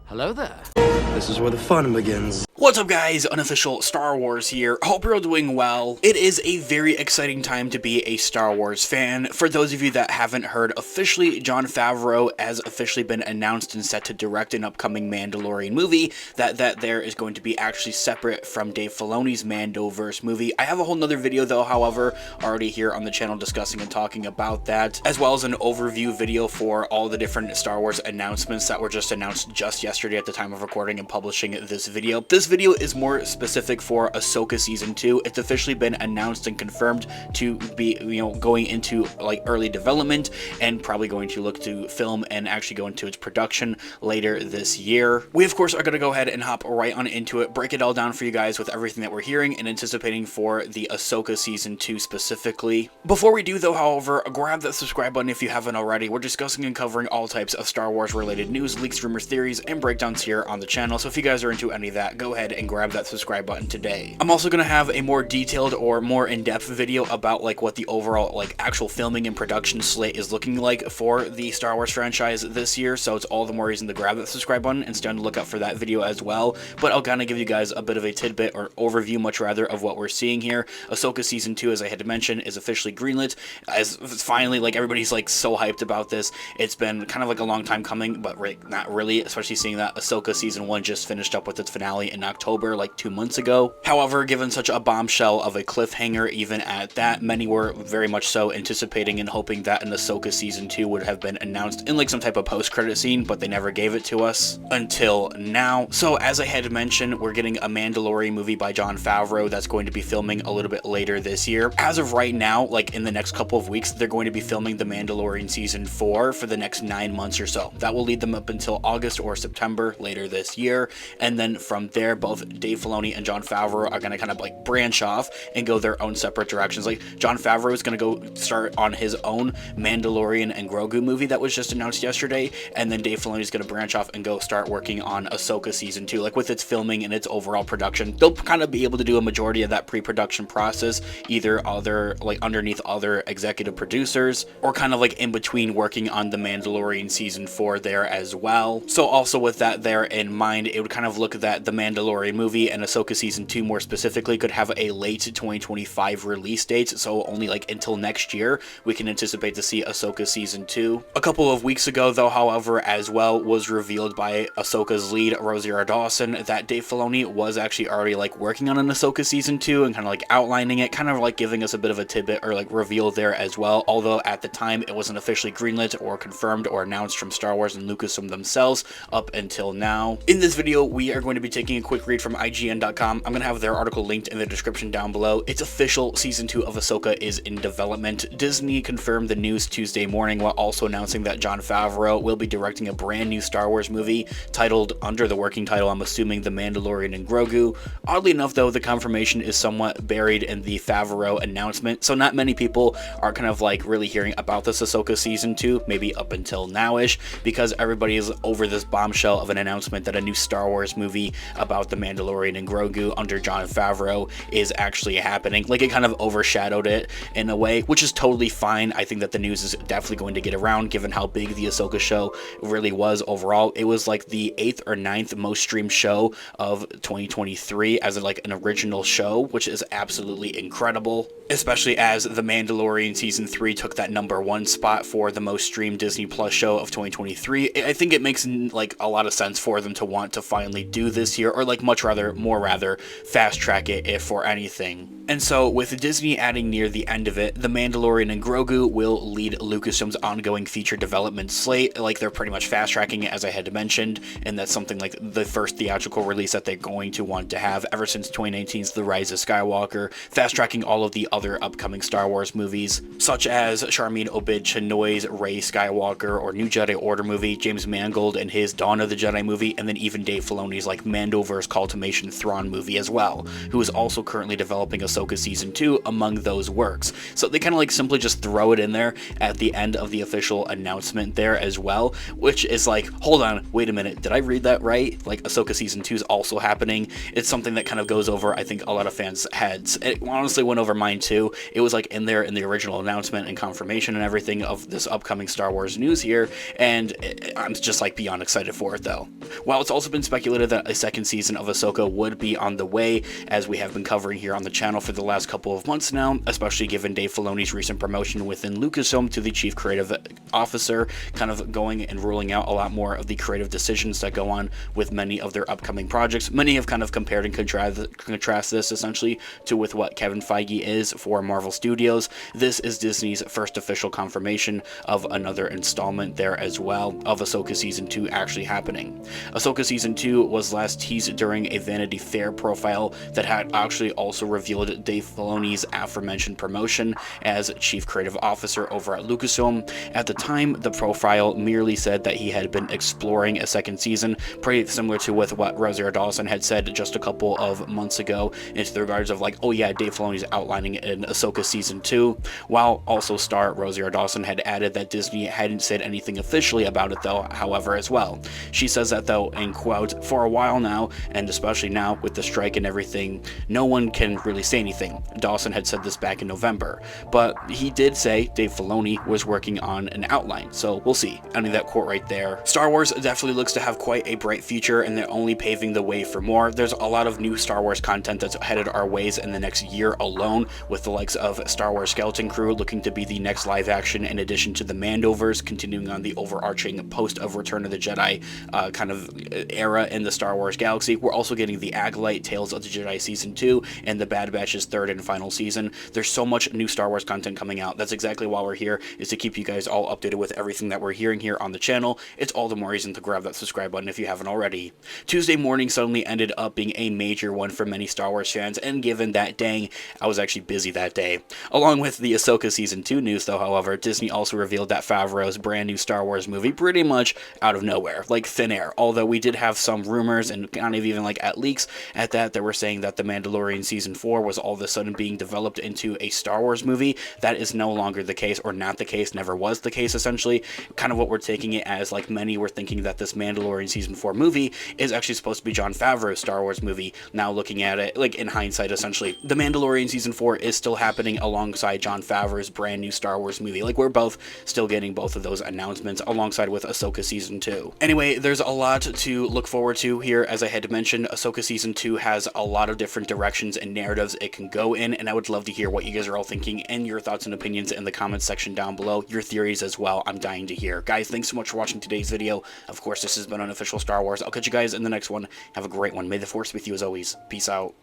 Hello there. This is where the fun begins. What's up guys, Unofficial Star Wars here. Hope you're all doing well. It is a very exciting time to be a Star Wars fan. For those of you that haven't heard, officially Jon Favreau has officially been announced and set to direct an upcoming Mandalorian movie that there is going to be actually separate from Dave Filoni's Mandoverse movie. I have a whole nother video though, however, already here on the channel discussing and talking about that, as well as an overview video for all the different Star Wars announcements that were just announced just yesterday at the time of recording and publishing this video. This video is more specific for Ahsoka Season 2. It's officially been announced and confirmed to be, going into like early development and probably going to look to film and actually go into its production later this year. We of course are going to go ahead and hop right on into it, break it all down for you guys with everything that we're hearing and anticipating for the Ahsoka Season 2 specifically. Before we do though, however, grab that subscribe button if you haven't already. We're discussing and covering all types of Star Wars related news, leaks, rumors, theories, and breakdowns here on the channel, so if you guys are into any of that, go ahead and grab that subscribe button today. I'm also going to have a more detailed or more in-depth video about like what the overall like actual filming and production slate is looking like for the Star Wars franchise this year, so it's all the more reason to grab that subscribe button and stay on the lookout for that video as well. But I'll kind of give you guys a bit of a tidbit or overview much rather of what we're seeing here. Ahsoka Season 2, as I had to mention, is officially greenlit, as finally like everybody's like so hyped about this. It's been kind of like a long time coming, but not really, especially seeing that Ahsoka Season 1 just finished up with its finale in October, like 2 months ago. However, given such a bombshell of a cliffhanger even at that, many were very much so anticipating and hoping that an Ahsoka Season 2 would have been announced in like some type of post-credit scene, but they never gave it to us until now. So as I had mentioned, we're getting a Mandalorian movie by Jon Favreau that's going to be filming a little bit later this year. As of right now, like in the next couple of weeks, they're going to be filming The Mandalorian Season 4 for the next 9 months or so. That will lead them up until August or September later this year, and then from there, both Dave Filoni and Jon Favreau are going to kind of like branch off and go their own separate directions. Like Jon Favreau is going to go start on his own Mandalorian and Grogu movie that was just announced yesterday, and then Dave Filoni is going to branch off and go start working on Ahsoka Season 2. Like with its filming and its overall production, they'll kind of be able to do a majority of that pre-production process, either underneath other executive producers or kind of like in between working on the Mandalorian Season 4 there as well. So also with that there in mind, it would kind of look that the Mandalorian movie and Ahsoka Season 2 more specifically could have a late 2025 release date, so only like until next year we can anticipate to see Ahsoka Season 2. A couple of weeks ago though, however, as well was revealed by Ahsoka's lead, Rosario Dawson, that Dave Filoni was actually already like working on an Ahsoka Season 2 and kind of like outlining it, kind of like giving us a bit of a tidbit or like reveal there as well, although at the time it wasn't officially greenlit or confirmed or announced from Star Wars and Lucasfilm themselves up until now. In this video, we are going to be taking a quick read from IGN.com. I'm going to have their article linked in the description down below. It's official, Season 2 of Ahsoka is in development. Disney confirmed the news Tuesday morning while also announcing that Jon Favreau will be directing a brand new Star Wars movie titled, under the working title, I'm assuming, The Mandalorian and Grogu. Oddly enough though, the confirmation is somewhat buried in the Favreau announcement, so not many people are kind of like really hearing about this Ahsoka Season 2, maybe up until now-ish, because everybody is over this bombshell of an announcement that a new Star Wars movie about the Mandalorian and Grogu under Jon Favreau is actually happening. Like it kind of overshadowed it in a way, which is totally fine. I think that the news is definitely going to get around given how big the Ahsoka show really was overall. It was like the 8th or 9th most streamed show of 2023 as like an original show, which is absolutely incredible, especially as The Mandalorian Season 3 took that #1 spot for the most streamed Disney Plus show of 2023. I think it makes like a lot of sense for them to want to finally do this here, or like more rather fast track it if for anything. And so with Disney adding near the end of it, The Mandalorian and Grogu will lead Lucasfilm's ongoing feature development slate. Like they're pretty much fast tracking it, as I had mentioned, and that's something like the first theatrical release that they're going to want to have ever since 2019's The Rise of Skywalker, fast tracking all of the other upcoming Star Wars movies, such as Charmin Obid-Chinoy's Rey Skywalker or New Jedi Order movie, James Mangold and his Dawn of the Jedi movie, and then even Dave Filoni's like Mandoverse first cultimation Thrawn movie as well, who is also currently developing Ahsoka Season 2 among those works. So they kind of like simply just throw it in there at the end of the official announcement there as well, which is like, hold on, wait a minute, did I read that right? Like, Ahsoka Season 2 is also happening. It's something that kind of goes over, I think, a lot of fans' heads. It honestly went over mine too. It was like in there in the original announcement and confirmation and everything of this upcoming Star Wars news here, and I'm just like beyond excited for it though. While it's also been speculated that a second season of Ahsoka would be on the way, as we have been covering here on the channel for the last couple of months now, especially given Dave Filoni's recent promotion within Lucasfilm to the Chief Creative Officer, kind of going and ruling out a lot more of the creative decisions that go on with many of their upcoming projects. Many have kind of compared and contrast this essentially to with what Kevin Feige is for Marvel Studios. This is Disney's first official confirmation of another installment there as well of Ahsoka Season 2 actually happening. Ahsoka Season 2 was last teased during a Vanity Fair profile that had actually also revealed Dave Filoni's aforementioned promotion as Chief Creative Officer over at Lucasfilm. At the time, the profile merely said that he had been exploring a second season, pretty similar to with what Rosario Dawson had said just a couple of months ago, into the regards of like, oh yeah, Dave Filoni's outlining an Ahsoka Season 2, while also star Rosario Dawson had added that Disney hadn't said anything officially about it though, however, as well. She says that though, in quote, for a while now, and especially now with the strike and everything, no one can really say anything. Dawson had said this back in November, but he did say Dave Filoni was working on an outline, so we'll see. I mean, that quote right there. Star Wars definitely looks to have quite a bright future, and they're only paving the way for more. There's a lot of new Star Wars content that's headed our ways in the next year alone, with the likes of Star Wars Skeleton Crew looking to be the next live action in addition to the Mandoverse, continuing on the overarching post of Return of the Jedi kind of era in the Star Wars galaxy. We're also getting the Acolyte Tales of the Jedi Season 2 and the Bad Batch's third and final season. There's so much new Star Wars content coming out. That's exactly why we're here, is to keep you guys all updated with everything that we're hearing here on the channel. It's all the more reason to grab that subscribe button if you haven't already. Tuesday morning suddenly ended up being a major one for many Star Wars fans, and given that, dang, I was actually busy that day. Along with the Ahsoka Season 2 news though, however, Disney also revealed that Favreau's brand new Star Wars movie pretty much out of nowhere, like thin air, although we did have some rumors and kind of even like at leaks at that were saying that The Mandalorian Season 4 was all of a sudden being developed into a Star Wars movie. That is no longer the case, or not the case, never was the case essentially. Kind of what we're taking it as, like many were thinking that this Mandalorian Season 4 movie is actually supposed to be Jon Favreau's Star Wars movie. Now looking at it, like in hindsight essentially, The Mandalorian Season 4 is still happening alongside Jon Favreau's brand new Star Wars movie. Like, we're both still getting both of those announcements alongside with Ahsoka Season 2. Anyway, there's a lot to look forward to here. As I had mentioned, Ahsoka Season 2 has a lot of different directions and narratives it can go in, and I would love to hear what you guys are all thinking and your thoughts and opinions in the comments section down below. Your theories as well, I'm dying to hear. Guys, thanks so much for watching today's video. Of course, this has been Unofficial Star Wars. I'll catch you guys in the next one. Have a great one. May the Force be with you as always. Peace out.